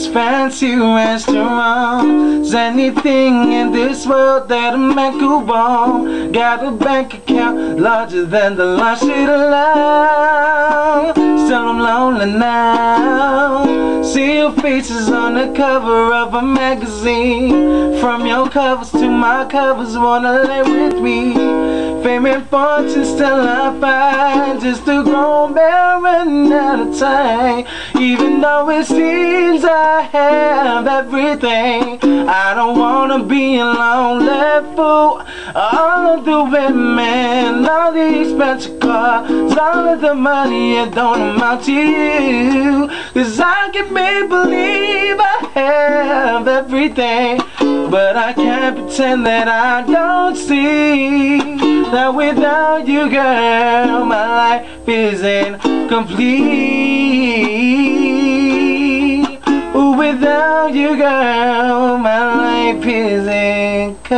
fancy restaurants, anything in this world that a man could want. Got a bank account larger than the large sheet of land. Still I'm lonely now. See your faces on the cover of a magazine. From your covers to my covers, wanna lay with me. Fame and fortune still I find, just a grown man at a time. Even though it seems I have everything, I don't wanna be a lonely fool. All of the women, all the expensive cars, all of the money, it don't amount to you. Cause I can make believe I have everything, but I can't pretend that I don't see that without you, girl, my life is incomplete. Without you, girl, my life is incomplete.